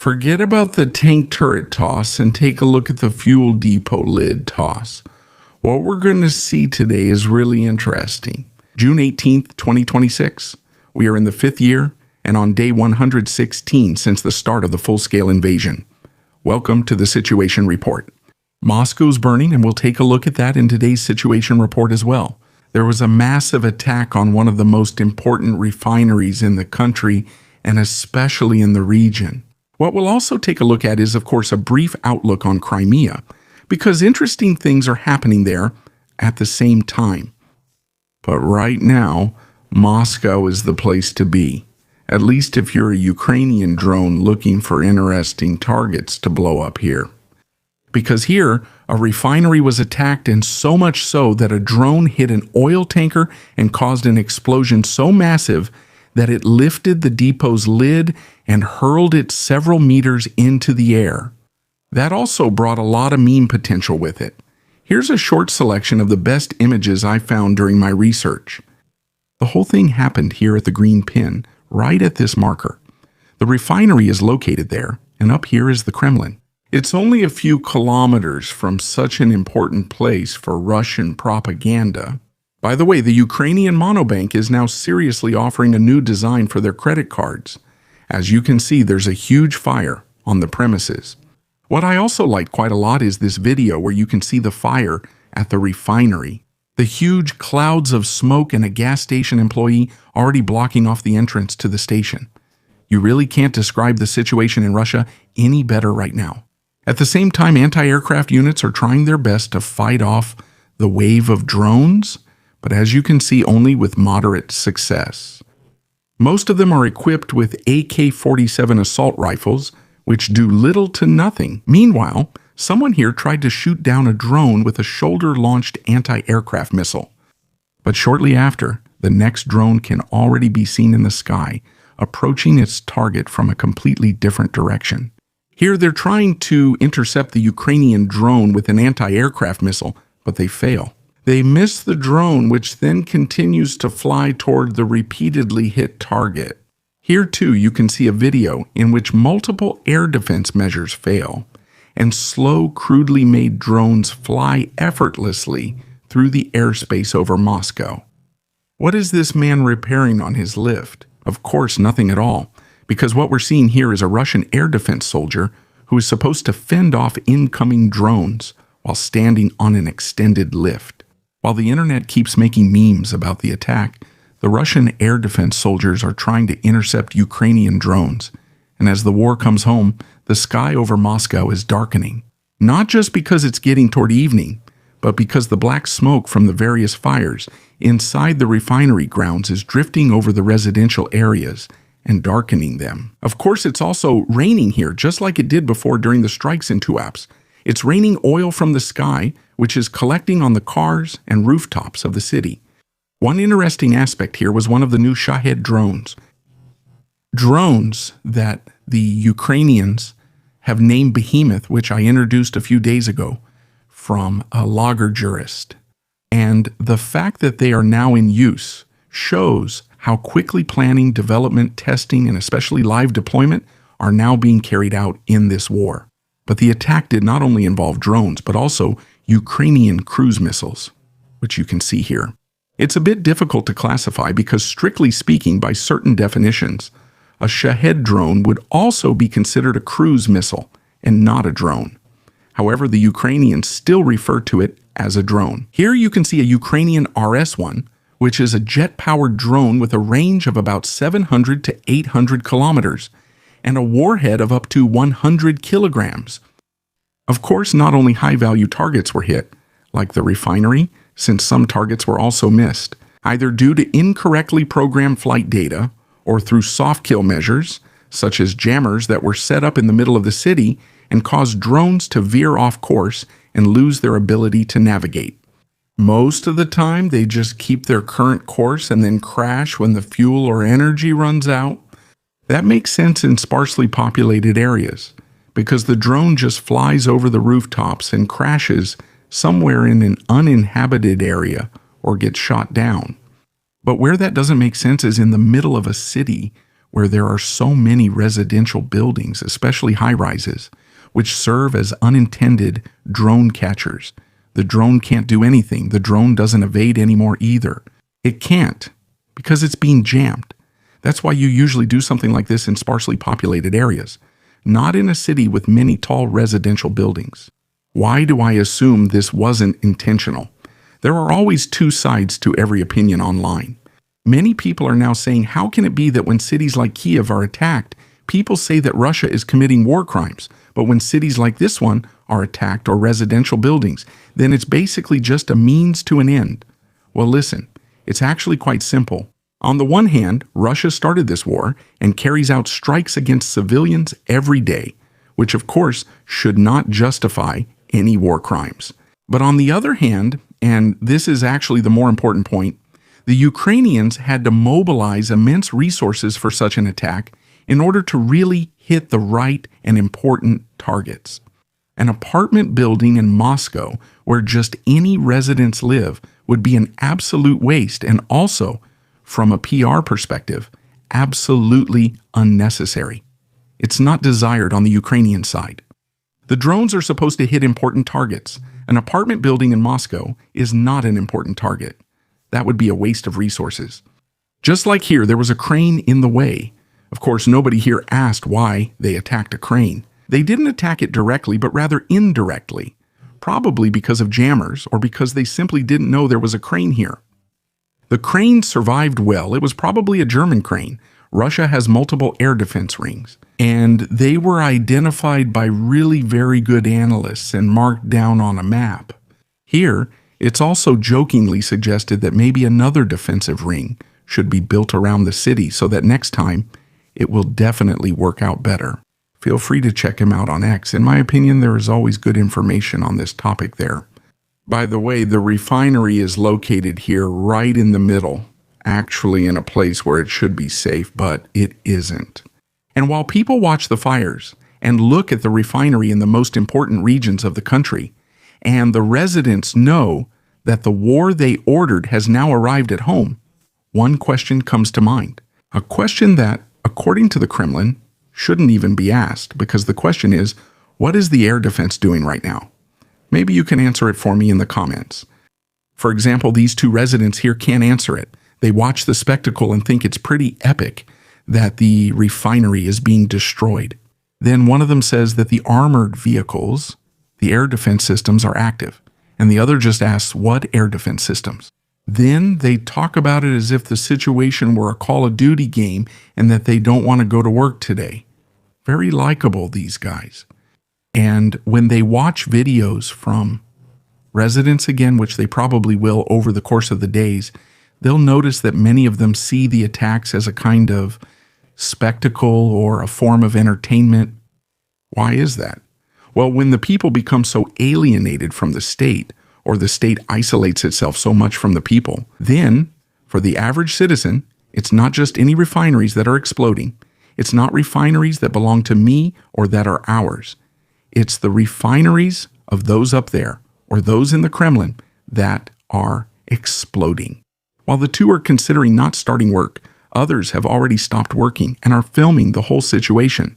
Forget about the tank turret toss and take a look at the fuel depot lid toss. What we're going to see today is really interesting. June 18th, 2026. We are in the 5th year and on day 116 since the start of the full-scale invasion. Welcome to the Situation Report. Moscow's burning, and we'll take a look at that in today's Situation Report as well. There was a massive attack on one of the most important refineries in the country, and especially in the region. What we'll also take a look at is, of course, a brief outlook on Crimea, because interesting things are happening there at the same time. But right now, Moscow is the place to be, at least if you're a Ukrainian drone looking for interesting targets to blow up here. Because here, a refinery was attacked, and so much so that a drone hit an oil tanker and caused an explosion so massive that it lifted the depot's lid and hurled it several meters into the air. That also brought a lot of meme potential with it. Here's a short selection of the best images I found during my research. The whole thing happened here at the green pin, right at this marker. The refinery is located there, and up here is the Kremlin. It's only a few kilometers from such an important place for Russian propaganda. By the way, the Ukrainian Monobank is now seriously offering a new design for their credit cards. As you can see, there's a huge fire on the premises. What I also like quite a lot is this video where you can see the fire at the refinery. The huge clouds of smoke and a gas station employee already blocking off the entrance to the station. You really can't describe the situation in Russia any better right now. At the same time, anti-aircraft units are trying their best to fight off the wave of drones, but as you can see, only with moderate success. Most of them are equipped with AK-47 assault rifles, which do little to nothing. Meanwhile, someone here tried to shoot down a drone with a shoulder-launched anti-aircraft missile. But shortly after, the next drone can already be seen in the sky, approaching its target from a completely different direction. Here they're trying to intercept the Ukrainian drone with an anti-aircraft missile, but they fail. They miss the drone, which then continues to fly toward the repeatedly hit target. Here too, you can see a video in which multiple air defense measures fail, and slow, crudely made drones fly effortlessly through the airspace over Moscow. What is this man repairing on his lift? Of course, nothing at all, because what we're seeing here is a Russian air defense soldier who is supposed to fend off incoming drones while standing on an extended lift. While the internet keeps making memes about the attack, the Russian air defense soldiers are trying to intercept Ukrainian drones. And as the war comes home, the sky over Moscow is darkening. Not just because it's getting toward evening, but because the black smoke from the various fires inside the refinery grounds is drifting over the residential areas and darkening them. Of course, it's also raining here, just like it did before during the strikes in Tuapse. It's raining oil from the sky, which is collecting on the cars and rooftops of the city. One interesting aspect here was one of the new Shahed drones. Drones that the Ukrainians have named Behemoth, which I introduced a few days ago from a logger jurist. And the fact that they are now in use shows how quickly planning, development, testing, and especially live deployment are now being carried out in this war. But the attack did not only involve drones, but also Ukrainian cruise missiles, which you can see here. It's a bit difficult to classify because, strictly speaking, by certain definitions, a Shahed drone would also be considered a cruise missile and not a drone. However, the Ukrainians still refer to it as a drone. Here you can see a Ukrainian RS-1, which is a jet-powered drone with a range of about 700 to 800 kilometers and a warhead of up to 100 kilograms. Of course, not only high-value targets were hit, like the refinery, since some targets were also missed, either due to incorrectly programmed flight data or through soft kill measures, such as jammers that were set up in the middle of the city and caused drones to veer off course and lose their ability to navigate. Most of the time, they just keep their current course and then crash when the fuel or energy runs out. That makes sense in sparsely populated areas, because the drone just flies over the rooftops and crashes somewhere in an uninhabited area or gets shot down. But where that doesn't make sense is in the middle of a city where there are so many residential buildings, especially high-rises, which serve as unintended drone catchers. The drone can't do anything. The drone doesn't evade anymore either. It can't, because it's being jammed. That's why you usually do something like this in sparsely populated areas, not in a city with many tall residential buildings. Why do I assume this wasn't intentional? There are always two sides to every opinion online. Many people are now saying, how can it be that when cities like Kiev are attacked, people say that Russia is committing war crimes, but when cities like this one are attacked or residential buildings, then it's basically just a means to an end? Well, listen, it's actually quite simple. On the one hand, Russia started this war and carries out strikes against civilians every day, which of course should not justify any war crimes. But on the other hand, and this is actually the more important point, the Ukrainians had to mobilize immense resources for such an attack in order to really hit the right and important targets. An apartment building in Moscow where just any residents live would be an absolute waste and also, from a PR perspective, absolutely unnecessary. It's not desired on the Ukrainian side. The drones are supposed to hit important targets. An apartment building in Moscow is not an important target. That would be a waste of resources. Just like here, there was a crane in the way. Of course, nobody here asked why they attacked a crane. They didn't attack it directly, but rather indirectly, probably because of jammers or because they simply didn't know there was a crane here. The crane survived well. It was probably a German crane. Russia has multiple air defense rings, and they were identified by really very good analysts and marked down on a map. Here, it's also jokingly suggested that maybe another defensive ring should be built around the city so that next time it will definitely work out better. Feel free to check him out on X. In my opinion, there is always good information on this topic there. By the way, the refinery is located here right in the middle, actually in a place where it should be safe, but it isn't. And while people watch the fires and look at the refinery in the most important regions of the country, and the residents know that the war they ordered has now arrived at home, one question comes to mind. A question that, according to the Kremlin, shouldn't even be asked, because the question is, what is the air defense doing right now? Maybe you can answer it for me in the comments. For example, these two residents here can't answer it. They watch the spectacle and think it's pretty epic that the refinery is being destroyed. Then one of them says that the armored vehicles, the air defense systems, are active, and the other just asks, what air defense systems? Then they talk about it as if the situation were a Call of Duty game and that they don't want to go to work today. Very likable, these guys. And when they watch videos from residents again, which they probably will over the course of the days, they'll notice that many of them see the attacks as a kind of spectacle or a form of entertainment. Why is that? Well, when the people become so alienated from the state, or the state isolates itself so much from the people, then, for the average citizen, it's not just any refineries that are exploding. It's not refineries that belong to me or that are ours. It's the refineries of those up there, or those in the Kremlin, that are exploding. While the two are considering not starting work, others have already stopped working and are filming the whole situation.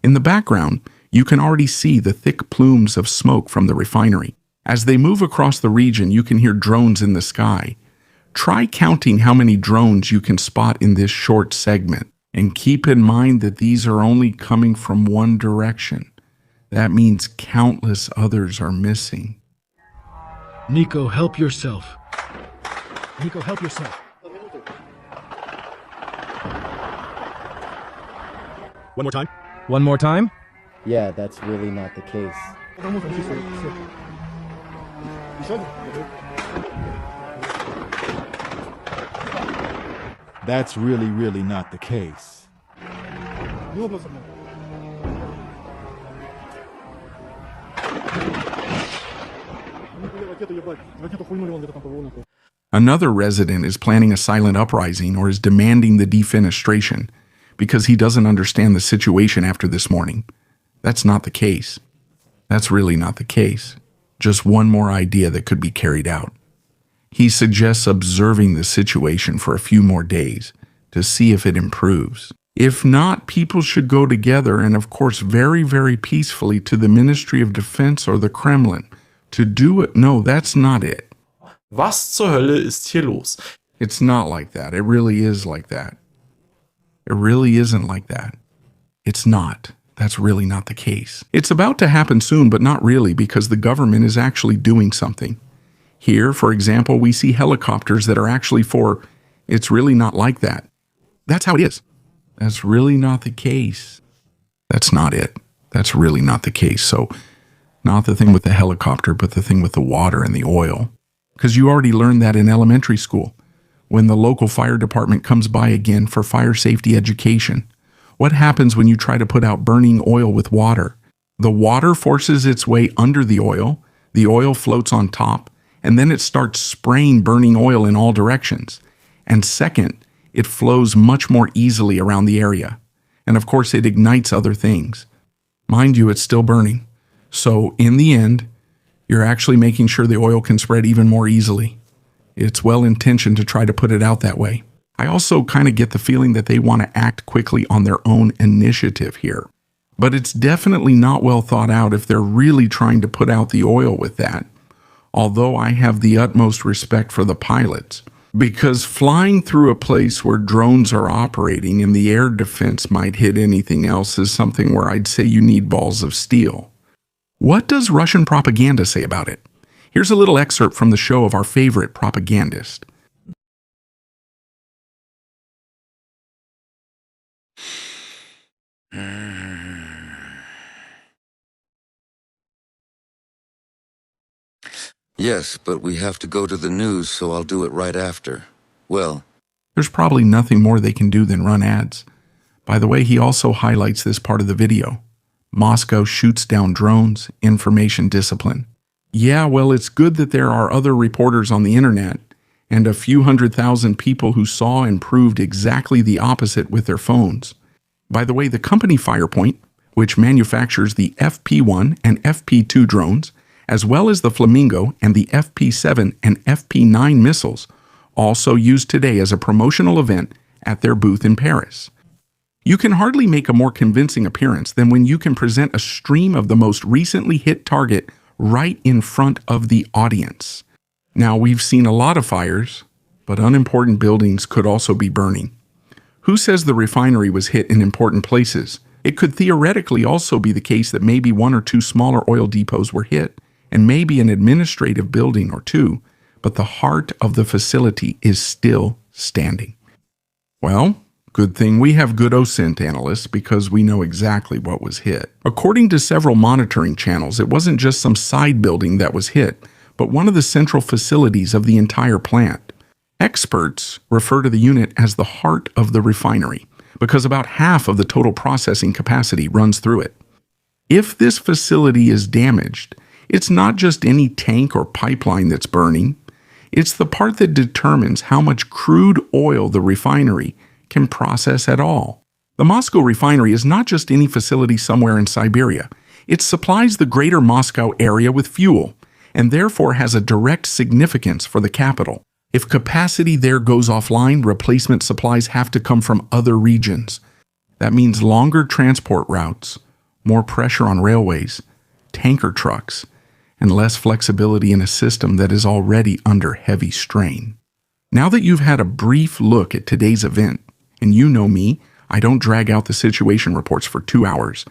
In the background, you can already see the thick plumes of smoke from the refinery. As they move across the region, you can hear drones in the sky. Try counting how many drones you can spot in this short segment, and keep in mind that these are only coming from one direction. That means countless others are missing. Nico, help yourself. Nico, help yourself. One more time? One more time? Yeah, that's really not the case. That's really not the case. Another resident is planning a silent uprising or is demanding the defenestration because he doesn't understand the situation after this morning. That's not the case. That's really not the case. Just one more idea that could be carried out. He suggests observing the situation for a few more days to see if it improves. If not, people should go together and, of course, very, very peacefully to the Ministry of Defense or the Kremlin to do it. No, that's not it. Was zur Hölle ist hier los? It's not like that. It really is like that. It really isn't like that. It's not. That's really not the case. It's about to happen soon, but not really, because the government is actually doing something. Here, for example, we see helicopters that are actually for, it's really not like that. That's how it is. That's really not the case. That's not it. That's really not the case. So, not the thing with the helicopter, but the thing with the water and the oil. Because you already learned that in elementary school, when the local fire department comes by again for fire safety education. What happens when you try to put out burning oil with water? The water forces its way under the oil floats on top, and then it starts spraying burning oil in all directions. And second, it flows much more easily around the area. And of course, it ignites other things. Mind you, it's still burning. So in the end, you're actually making sure the oil can spread even more easily. It's well-intentioned to try to put it out that way. I also kind of get the feeling that they want to act quickly on their own initiative here. But it's definitely not well thought out if they're really trying to put out the oil with that. Although I have the utmost respect for the pilots. Because flying through a place where drones are operating and the air defense might hit anything else is something where I'd say you need balls of steel. What does Russian propaganda say about it? Here's a little excerpt from the show of our favorite propagandist. Yes, but we have to go to the news, so I'll do it right after. Well, there's probably nothing more they can do than run ads. By the way, he also highlights this part of the video. Moscow shoots down drones, information discipline. Yeah, well, it's good that there are other reporters on the internet and a few 100,000 people who saw and proved exactly the opposite with their phones. By the way, the company Firepoint, which manufactures the FP-1 and FP-2 drones, as well as the Flamingo and the FP-7 and FP-9 missiles, also used today as a promotional event at their booth in Paris. You can hardly make a more convincing appearance than when you can present a stream of the most recently hit target right in front of the audience. Now, we've seen a lot of fires, but unimportant buildings could also be burning. Who says the refinery was hit in important places? It could theoretically also be the case that maybe one or two smaller oil depots were hit, and maybe an administrative building or two, but the heart of the facility is still standing. Well, good thing we have good OSINT analysts because we know exactly what was hit. According to several monitoring channels, it wasn't just some side building that was hit, but one of the central facilities of the entire plant. Experts refer to the unit as the heart of the refinery because about half of the total processing capacity runs through it. If this facility is damaged, it's not just any tank or pipeline that's burning. It's the part that determines how much crude oil the refinery can process at all. The Moscow refinery is not just any facility somewhere in Siberia. It supplies the greater Moscow area with fuel, and therefore has a direct significance for the capital. If capacity there goes offline, replacement supplies have to come from other regions. That means longer transport routes, more pressure on railways, tanker trucks, and less flexibility in a system that is already under heavy strain. Now that you've had a brief look at today's event, and you know me, I don't drag out the situation reports for 2 hours,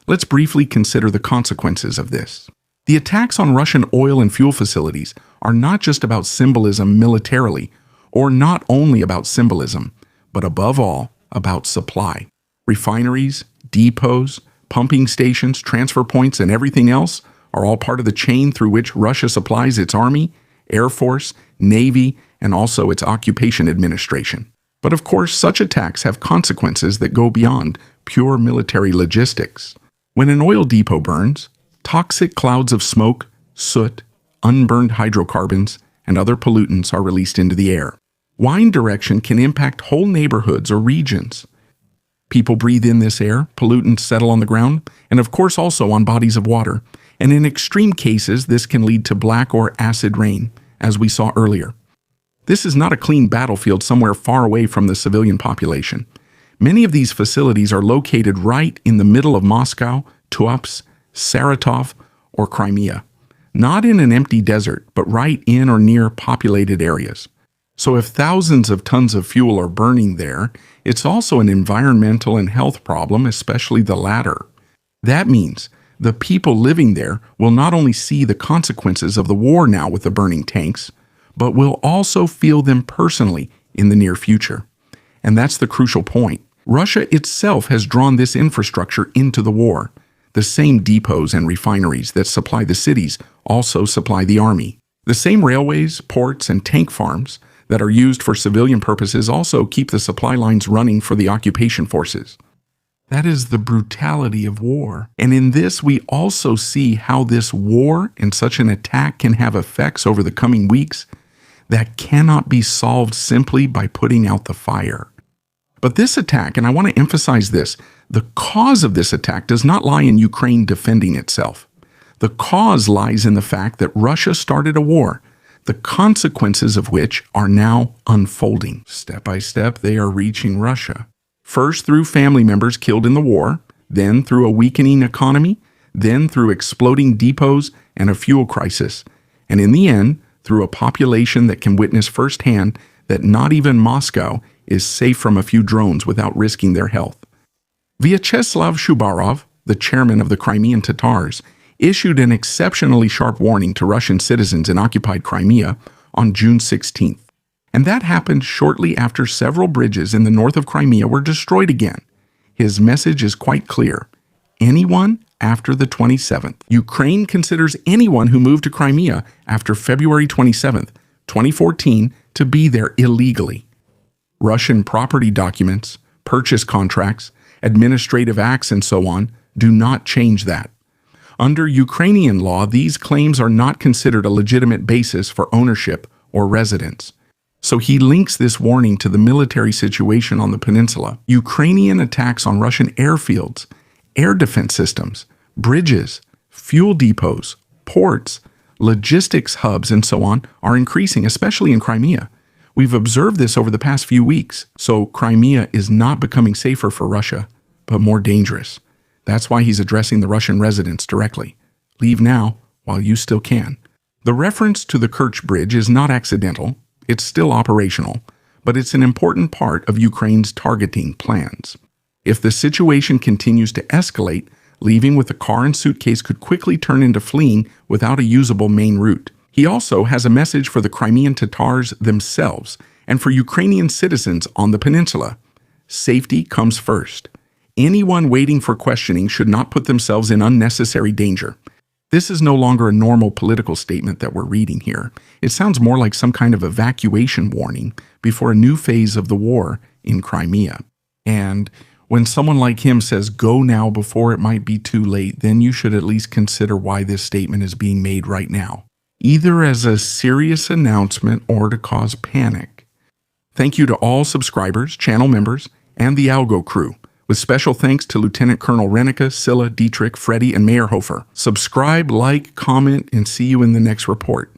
let's briefly consider the consequences of this. The attacks on Russian oil and fuel facilities are not just about symbolism militarily, or not only about symbolism, but above all, about supply. Refineries, depots, pumping stations, transfer points, and everything else are all part of the chain through which Russia supplies its army, air force, navy, and also its occupation administration. But of course, such attacks have consequences that go beyond pure military logistics. When an oil depot burns, toxic clouds of smoke, soot, unburned hydrocarbons, and other pollutants are released into the air. Wind direction can impact whole neighborhoods or regions. People breathe in this air, pollutants settle on the ground, and of course also on bodies of water. And in extreme cases, this can lead to black or acid rain, as we saw earlier. This is not a clean battlefield somewhere far away from the civilian population. Many of these facilities are located right in the middle of Moscow, Tuapse, Saratov, or Crimea. Not in an empty desert, but right in or near populated areas. So if thousands of tons of fuel are burning there, it's also an environmental and health problem, especially the latter. That means the people living there will not only see the consequences of the war now with the burning tanks, but will also feel them personally in the near future. And that's the crucial point. Russia itself has drawn this infrastructure into the war. The same depots and refineries that supply the cities also supply the army. The same railways, ports, and tank farms that are used for civilian purposes also keep the supply lines running for the occupation forces. That is the brutality of war. And in this, we also see how this war and such an attack can have effects over the coming weeks that cannot be solved simply by putting out the fire. But this attack, and I want to emphasize this, the cause of this attack does not lie in Ukraine defending itself. The cause lies in the fact that Russia started a war, the consequences of which are now unfolding. Step by step, they are reaching Russia. First through family members killed in the war, then through a weakening economy, then through exploding depots and a fuel crisis, and in the end, through a population that can witness firsthand that not even Moscow is safe from a few drones without risking their health. Vyacheslav Shubarov, the chairman of the Crimean Tatars, issued an exceptionally sharp warning to Russian citizens in occupied Crimea on June 16th. And that happened shortly after several bridges in the north of Crimea were destroyed again. His message is quite clear. Anyone after the 27th. Ukraine considers anyone who moved to Crimea after February 27th, 2014, to be there illegally. Russian property documents, purchase contracts, administrative acts, and so on do not change that. Under Ukrainian law, these claims are not considered a legitimate basis for ownership or residence. So he links this warning to the military situation on the peninsula. Ukrainian attacks on Russian airfields, air defense systems, bridges, fuel depots, ports, logistics hubs, and so on are increasing, especially in Crimea. We've observed this over the past few weeks. So Crimea is not becoming safer for Russia, but more dangerous. That's why he's addressing the Russian residents directly. Leave now while you still can. The reference to the Kerch Bridge is not accidental. It's still operational, but it's an important part of Ukraine's targeting plans. If the situation continues to escalate, leaving with a car and suitcase could quickly turn into fleeing without a usable main route. He also has a message for the Crimean Tatars themselves and for Ukrainian citizens on the peninsula. Safety comes first. Anyone waiting for questioning should not put themselves in unnecessary danger. This is no longer a normal political statement that we're reading here. It sounds more like some kind of evacuation warning before a new phase of the war in Crimea. And when someone like him says, "Go now before it might be too late," then you should at least consider why this statement is being made right now, either as a serious announcement or to cause panic. Thank you to all subscribers, channel members, and the Algo crew, with special thanks to Lieutenant Colonel Renica, Scylla, Dietrich, Freddie, and Meyerhofer. Subscribe, like, comment, and see you in the next report.